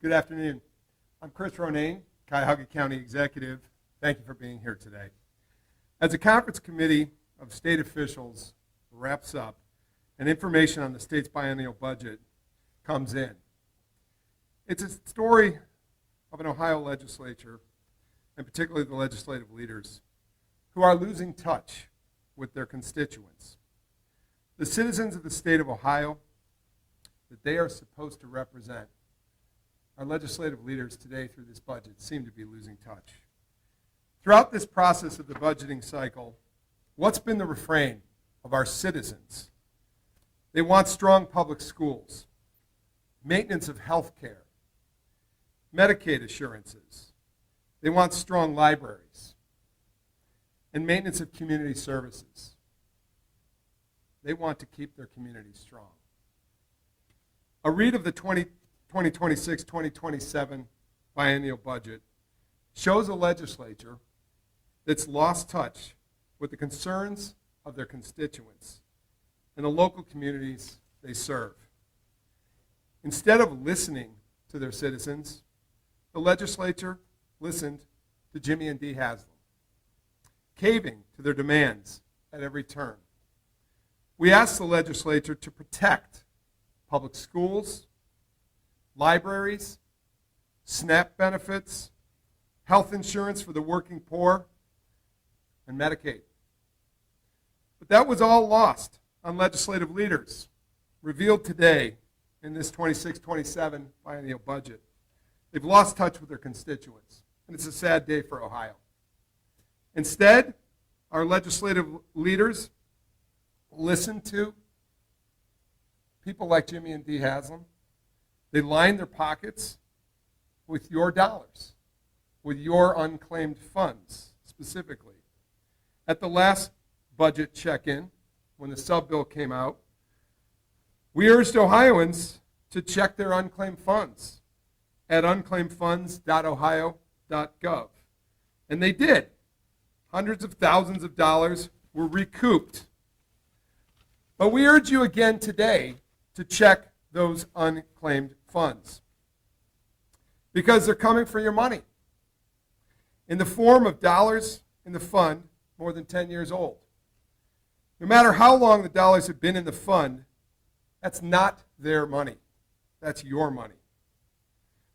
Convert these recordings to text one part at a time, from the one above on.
Good afternoon. I'm Chris Ronayne, Cuyahoga County Executive. Thank you for being here today. As the conference committee of state officials wraps up and information on the state's biennial budget comes in, it's a story of an Ohio legislature, and particularly the legislative leaders, who are losing touch with their constituents. The citizens of the state of Ohio that they are supposed to represent, our legislative leaders today through this budget seem to be losing touch. Throughout this process of the budgeting cycle, what's been the refrain of our citizens? They want strong public schools, maintenance of health care, Medicaid assurances. They want strong libraries, and maintenance of community services. They want to keep their communities strong. A read of the 2026-2027 biennial budget shows a legislature that's lost touch with the concerns of their constituents and the local communities they serve. Instead of listening to their citizens, the legislature listened to Jimmy and Dee Haslam, caving to their demands at every turn. We asked the legislature to protect public schools, libraries, SNAP benefits, health insurance for the working poor, and Medicaid. But that was all lost on legislative leaders, revealed today in this 26-27 biennial budget. They've lost touch with their constituents, and it's a sad day for Ohio. Instead, our legislative leaders listen to people like Jimmy and Dee Haslam. They line their pockets with your dollars, with your unclaimed funds specifically. At the last budget check-in, when the sub-bill came out, we urged Ohioans to check their unclaimed funds at unclaimedfunds.ohio.gov. And they did. Hundreds of thousands of dollars were recouped. But we urge you again today to check those unclaimed funds, because they're coming for your money in the form of dollars in the fund more than 10 years old. No matter how long the dollars have been in the fund, that's not their money. That's your money.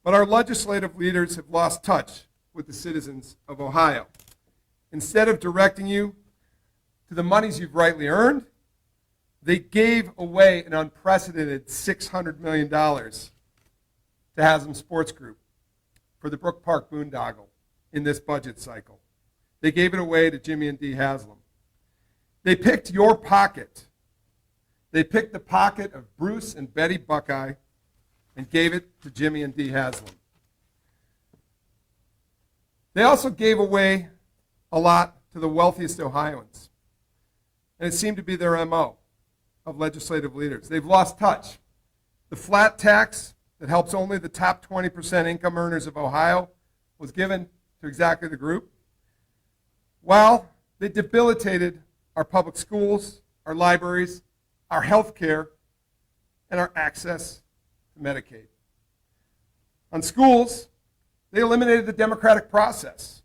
But our legislative leaders have lost touch with the citizens of Ohio. Instead of directing you to the monies you've rightly earned, they gave away an unprecedented $600 million to Hasm Sports Group for the Brook Park boondoggle in this budget cycle. They gave it away to Jimmy and Dee Haslam. They picked your pocket. They picked the pocket of Bruce and Betty Buckeye and gave it to Jimmy and Dee Haslam. They also gave away a lot to the wealthiest Ohioans, and it seemed to be their MO of legislative leaders. They've lost touch. The flat tax that helps only the top 20% income earners of Ohio was given to exactly the group, while they debilitated our public schools, our libraries, our health care, and our access to Medicaid. On schools, they eliminated the democratic process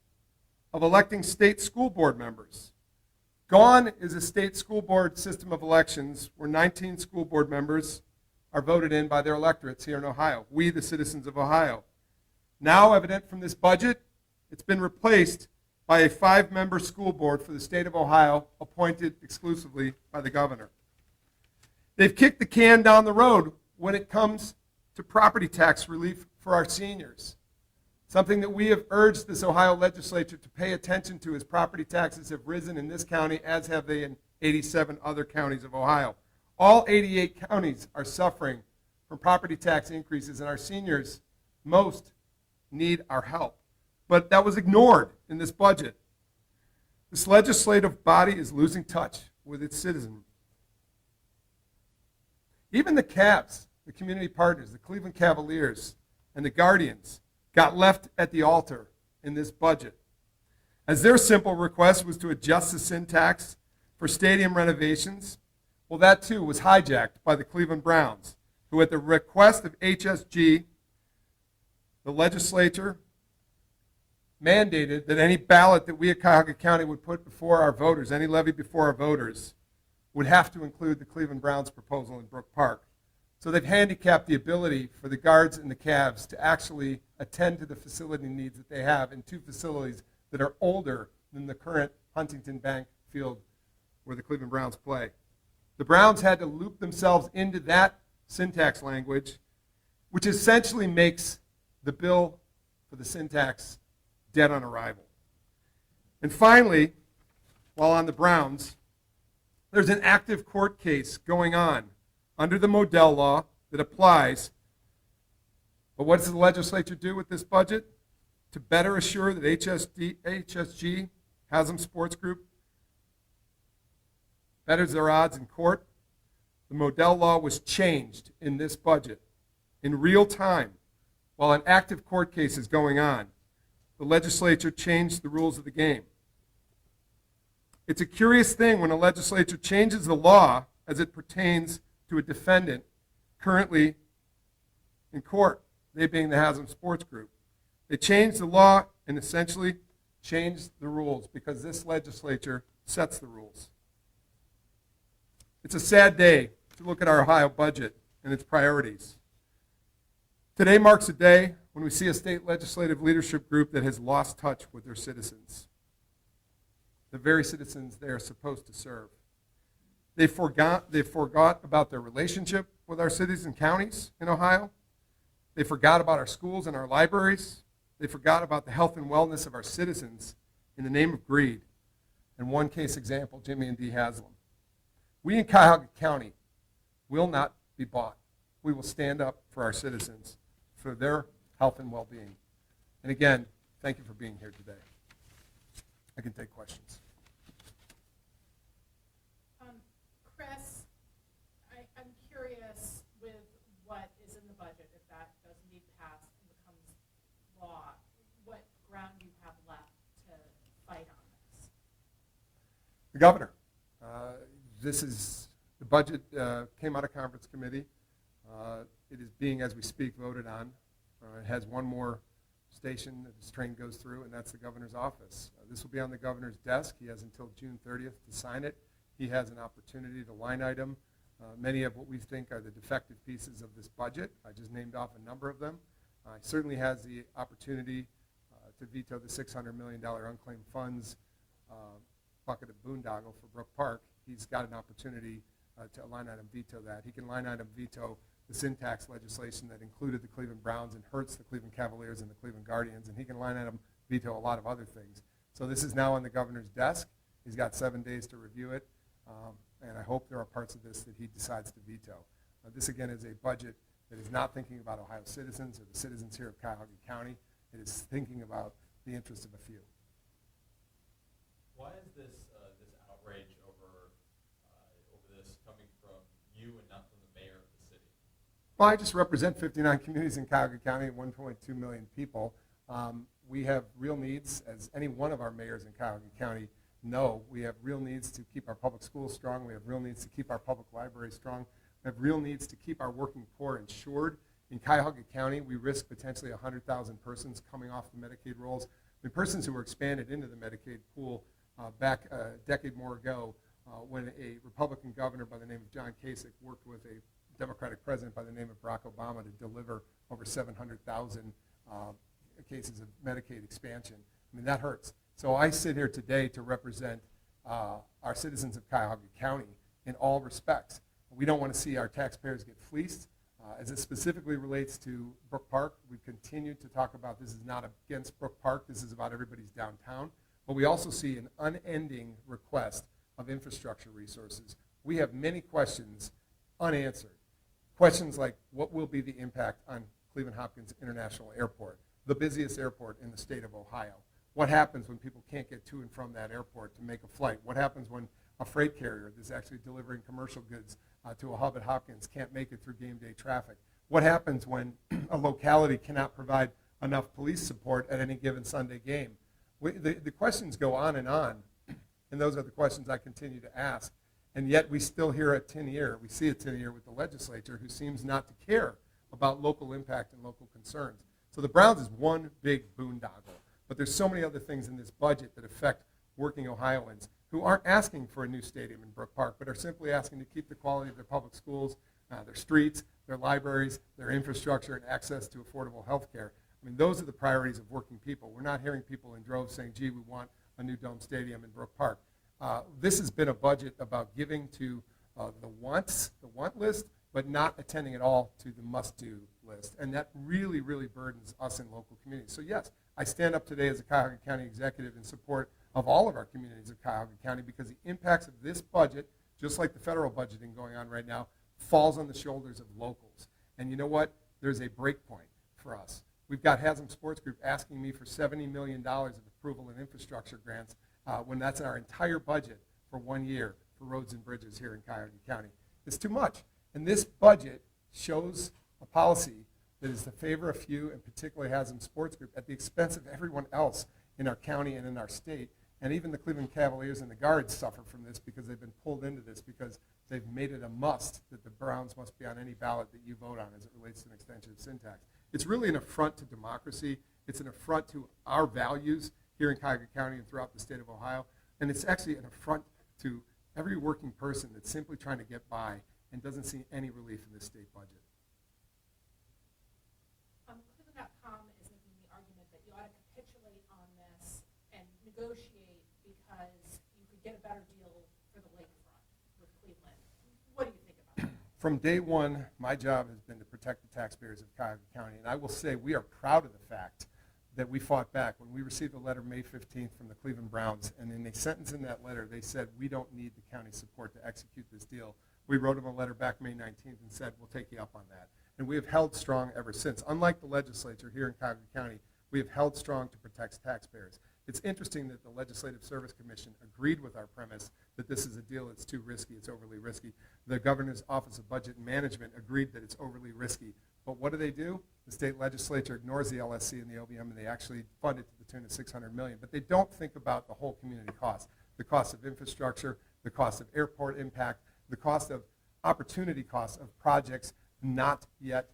of electing state school board members. Gone is a state school board system of elections where 19 school board members are voted in by their electorates here in Ohio, we the citizens of Ohio. Now evident from this budget, it's been replaced by a 5-member school board for the state of Ohio appointed exclusively by the governor. They've kicked the can down the road when it comes to property tax relief for our seniors, something that we have urged this Ohio legislature to pay attention to, as property taxes have risen in this county, as have they in 87 other counties of Ohio. All 88 counties are suffering from property tax increases, and our seniors most need our help. But that was ignored in this budget. This legislative body is losing touch with its citizens. Even the Cavs, the community partners, the Cleveland Cavaliers, and the Guardians got left at the altar in this budget, as their simple request was to adjust the sin tax for stadium renovations. Well, that too was hijacked by the Cleveland Browns, who at the request of HSG the legislature mandated that any ballot that we at Cuyahoga County would put before our voters, any levy before our voters, would have to include the Cleveland Browns proposal in Brook Park. So they've handicapped the ability for the guards and the Cavs to actually attend to the facility needs that they have in two facilities that are older than the current Huntington Bank field where the Cleveland Browns play. The Browns had to loop themselves into that syntax language, which essentially makes the bill for the syntax dead on arrival. And finally, while on the Browns, there's an active court case going on under the Modell law that applies. But what does the legislature do with this budget? To better assure that HSG, Hasm Sports Group, betters their odds in court, the Modell law was changed in this budget in real time while an active court case is going on. The legislature changed the rules of the game. It's a curious thing when a legislature changes the law as it pertains to a defendant currently in court, they being the Hasm Sports Group. They changed the law and essentially changed the rules because this legislature sets the rules. It's a sad day to look at our Ohio budget and its priorities. Today marks a day when we see a state legislative leadership group that has lost touch with their citizens, the very citizens they are supposed to serve. They forgot about their relationship with our cities and counties in Ohio. They forgot about our schools and our libraries. They forgot about the health and wellness of our citizens in the name of greed. And one case example, Jimmy and Dee Haslam. We in Cuyahoga County will not be bought. We will stand up for our citizens, for their health and well-being. And again, thank you for being here today. I can take questions. Chris, I'm curious with what is in the budget, if that does indeed pass and becomes law, what ground you have left to fight on this? The governor. This is, the budget came out of conference committee. It is being, as we speak, voted on. It has one more station that this train goes through, and that's the governor's office. This will be on the governor's desk. He has until June 30th to sign it. He has an opportunity to line item many of what we think are the defective pieces of this budget. I just named off a number of them. He certainly has the opportunity to veto the $600 million unclaimed funds bucket of boondoggle for Brook Park. He's got an opportunity to line item veto that. He can line item veto the syntax legislation that included the Cleveland Browns and hurts the Cleveland Cavaliers and the Cleveland Guardians, and he can line item veto a lot of other things. So this is now on the governor's desk. He's got 7 days to review it, and I hope there are parts of this that he decides to veto. This, again, is a budget that is not thinking about Ohio citizens or the citizens here of Cuyahoga County. It is thinking about the interests of a few. Why is this outrage over this coming from you and not from the mayor of the city? Well, I just represent 59 communities in Cuyahoga County, 1.2 million people. We have real needs, as any one of our mayors in Cuyahoga County know. We have real needs to keep our public schools strong. We have real needs to keep our public libraries strong. We have real needs to keep our working poor insured. In Cuyahoga County, we risk potentially 100,000 persons coming off the Medicaid rolls. The persons who were expanded into the Medicaid pool back a decade more ago when a Republican governor by the name of John Kasich worked with a Democratic president by the name of Barack Obama to deliver over 700,000 cases of Medicaid expansion. I mean, that hurts. So I sit here today to represent our citizens of Cuyahoga County in all respects. We don't want to see our taxpayers get fleeced. As it specifically relates to Brook Park, we've continued to talk about this is not against Brook Park. This is about everybody's downtown. But we also see an unending request of infrastructure resources. We have many questions unanswered. Questions like, what will be the impact on Cleveland Hopkins International Airport, the busiest airport in the state of Ohio? What happens when people can't get to and from that airport to make a flight? What happens when a freight carrier that's actually delivering commercial goods to a hub at Hopkins can't make it through game day traffic? What happens when a locality cannot provide enough police support at any given Sunday game? The questions go on, and those are the questions I continue to ask. And yet we still hear a tin ear. We see a tin ear with the legislature who seems not to care about local impact and local concerns. So the Browns is one big boondoggle. But there's so many other things in this budget that affect working Ohioans who aren't asking for a new stadium in Brook Park, but are simply asking to keep the quality of their public schools, their streets, their libraries, their infrastructure, and access to affordable health care. I mean, those are the priorities of working people. We're not hearing people in droves saying, gee, we want a new dome stadium in Brook Park. This has been a budget about giving to the want list, but not attending at all to the must-do list. And that really, really burdens us in local communities. So yes, I stand up today as a Cuyahoga County executive in support of all of our communities of Cuyahoga County because the impacts of this budget, just like the federal budgeting going on right now, falls on the shoulders of locals. And you know what? There's a break point for us. We've got Hasm Sports Group asking me for $70 million of approval in infrastructure grants when that's our entire budget for 1 year for roads and bridges here in Cuyahoga County. It's too much. And this budget shows a policy that is in favor of few, and particularly Hasm Sports Group, at the expense of everyone else in our county and in our state. And even the Cleveland Cavaliers and the Guards suffer from this because they've been pulled into this because they've made it a must that the Browns must be on any ballot that you vote on as it relates to an extension of sin tax. It's really an affront to democracy. It's an affront to our values here in Cuyahoga County and throughout the state of Ohio. And it's actually an affront to every working person that's simply trying to get by and doesn't see any relief in this state budget. Cleveland.com is making the argument that you ought to capitulate on this and negotiate because you could get a better deal for the lakefront with Cleveland. What do you think about that? From day one, my job has been to protect the taxpayers of Cuyahoga County. And I will say we are proud of the fact that we fought back when we received a letter May 15th from the Cleveland Browns. And in a sentence in that letter, they said, we don't need the county's support to execute this deal. We wrote them a letter back May 19th and said, we'll take you up on that. And we have held strong ever since. Unlike the legislature here in Cuyahoga County, we have held strong to protect taxpayers. It's interesting that the Legislative Service Commission agreed with our premise that this is a deal that's too risky, it's overly risky. The Governor's Office of Budget and Management agreed that it's overly risky. But what do? The state legislature ignores the LSC and the OBM, and they actually fund it to the tune of $600 million. But they don't think about the whole community cost, the cost of infrastructure, the cost of airport impact, the cost of opportunity costs of projects not yet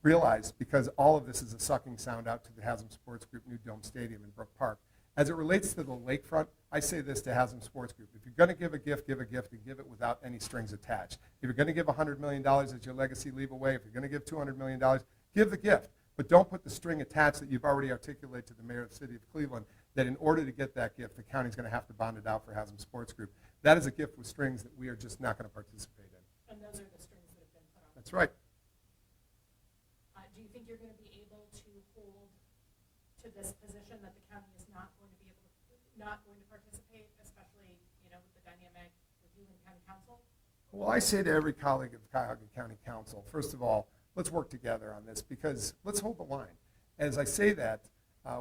realized, because all of this is a sucking sound out to the Hasm Sports Group new dome stadium in Brook Park. As it relates to the lakefront, I say this to Hasm Sports Group. If you're going to give a gift and give it without any strings attached. If you're going to give $100 million as your legacy leave away, if you're going to give $200 million, give the gift. But don't put the string attached that you've already articulated to the mayor of the city of Cleveland that in order to get that gift, the county's going to have to bond it out for Hasm Sports Group. That is a gift with strings that we are just not going to participate in. And those are the strings that have been put on. That's right. Do you think you're going to be able to hold to this position that the county is not going to participate, especially, with the dynamic with you and county council? Well, I say to every colleague of Cuyahoga County Council, first of all, let's work together on this because let's hold the line. As I say that,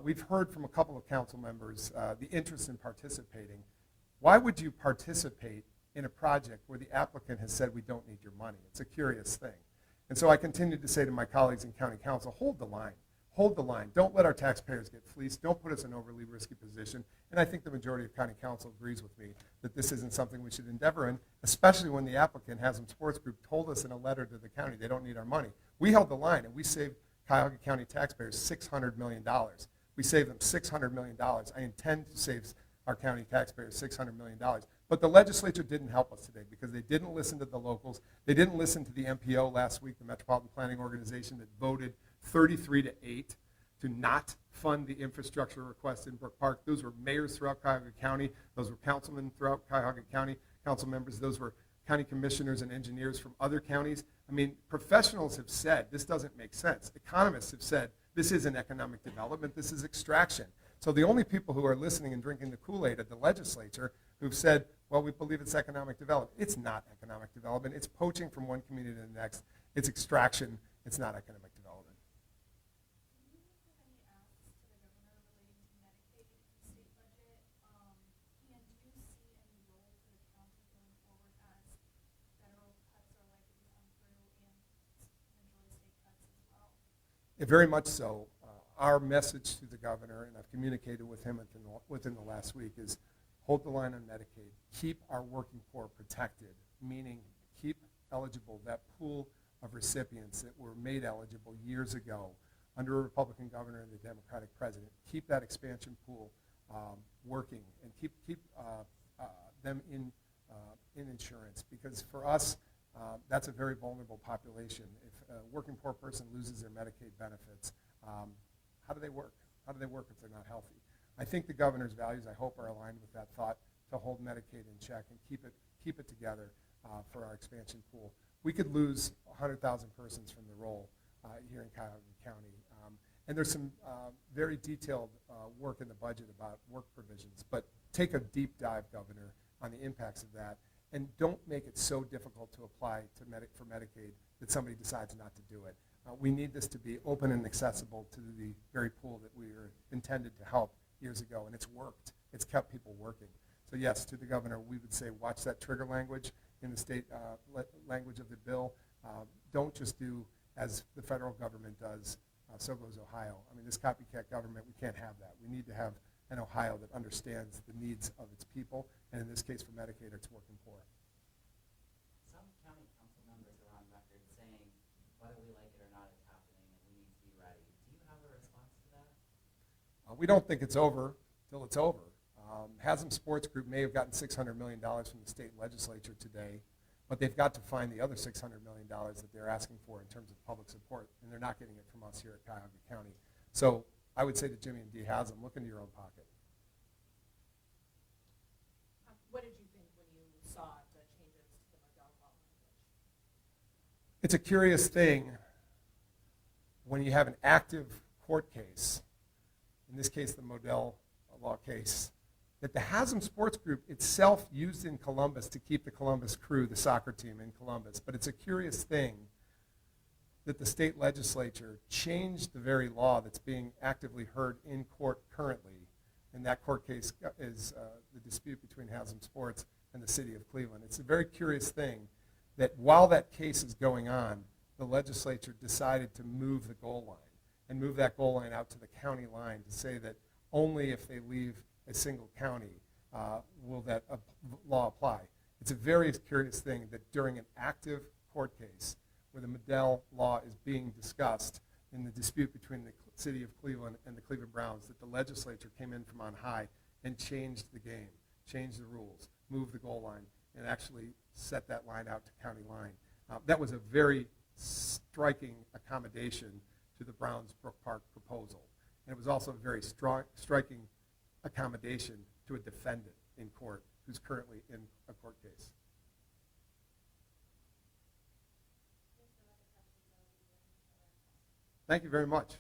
we've heard from a couple of council members the interest in participating. Why would you participate in a project where the applicant has said we don't need your money? It's a curious thing. And so I continue to say to my colleagues in county council, hold the line. Hold the line. Don't let our taxpayers get fleeced. Don't put us in an overly risky position. And I think the majority of county council agrees with me that this isn't something we should endeavor in, especially when the applicant, Hasm Sports Group, told us in a letter to the county they don't need our money. We held the line, and we saved Cuyahoga County taxpayers $600 million. We saved them $600 million. I intend to save our county taxpayers $600 million. But the legislature didn't help us today because they didn't listen to the locals. They didn't listen to the MPO last week, the Metropolitan Planning Organization, that voted 33-8 to not fund the infrastructure request in Brook Park. Those were mayors throughout Cuyahoga County. Those were councilmen throughout Cuyahoga County, council members. Those were county commissioners and engineers from other counties. I mean, professionals have said this doesn't make sense. Economists have said this isn't economic development, this is extraction. So the only people who are listening and drinking the Kool-Aid at the legislature who've said, well, we believe it's economic development. It's not economic development. It's poaching from one community to the next. It's extraction. It's not economic development. Do you have any asks to the governor relating to Medicaid in the state budget? And do you see any role for the county going forward as federal cuts are likely to come through and potentially state cuts as well? Very much so. Our message to the governor, and I've communicated with him within the last week, is hold the line on Medicaid. Keep our working poor protected, meaning keep eligible that pool of recipients that were made eligible years ago under a Republican governor and a Democratic president. Keep that expansion pool working and keep them in insurance, because for us, that's a very vulnerable population. If a working poor person loses their Medicaid benefits, how do they work? How do they work if they're not healthy? I think the governor's values, I hope, are aligned with that thought to hold Medicaid in check and keep it together for our expansion pool. We could lose 100,000 persons from the roll here in Cuyahoga County. And there's some very detailed work in the budget about work provisions, but take a deep dive, Governor, on the impacts of that, and don't make it so difficult to apply for Medicaid that somebody decides not to do it. We need this to be open and accessible to the very pool that we were intended to help years ago, and it's worked. It's kept people working. So yes, to the governor, we would say watch that trigger language in the state language of the bill. Don't just do as the federal government does, so goes Ohio. I mean, this copycat government, we can't have that. We need to have an Ohio that understands the needs of its people, and in this case for Medicaid, it's working poor. Some county council members are on record saying, whether we like it or not, it's happening and we need to be ready. Do you have a response to that? We don't think it's over till it's over. Hasm Sports Group may have gotten $600 million from the state legislature today, but they've got to find the other $600 million that they're asking for in terms of public support, and they're not getting it from us here at Cuyahoga County. So I would say to Jimmy and Dee Hasm, look into your own pocket. What did you think when you saw the changes to the Modell law language? It's a curious thing when you have an active court case, in this case the Modell law case, that the Hasm Sports Group itself used in Columbus to keep the Columbus Crew, the soccer team in Columbus. But it's a curious thing that the state legislature changed the very law that's being actively heard in court currently. And that court case is the dispute between Hasm Sports and the city of Cleveland. It's a very curious thing that while that case is going on, the legislature decided to move the goal line and move that goal line out to the county line to say that only if they leave a single county will that law apply. It's a very curious thing that during an active court case where the Modell law is being discussed in the dispute between the city of Cleveland and the Cleveland Browns, that the legislature came in from on high and changed the game, changed the rules, moved the goal line, and actually set that line out to county line. That was a very striking accommodation to the Browns' Brook Park proposal. And it was also a very striking accommodation to a defendant in court who's currently in a court case. Thank you very much.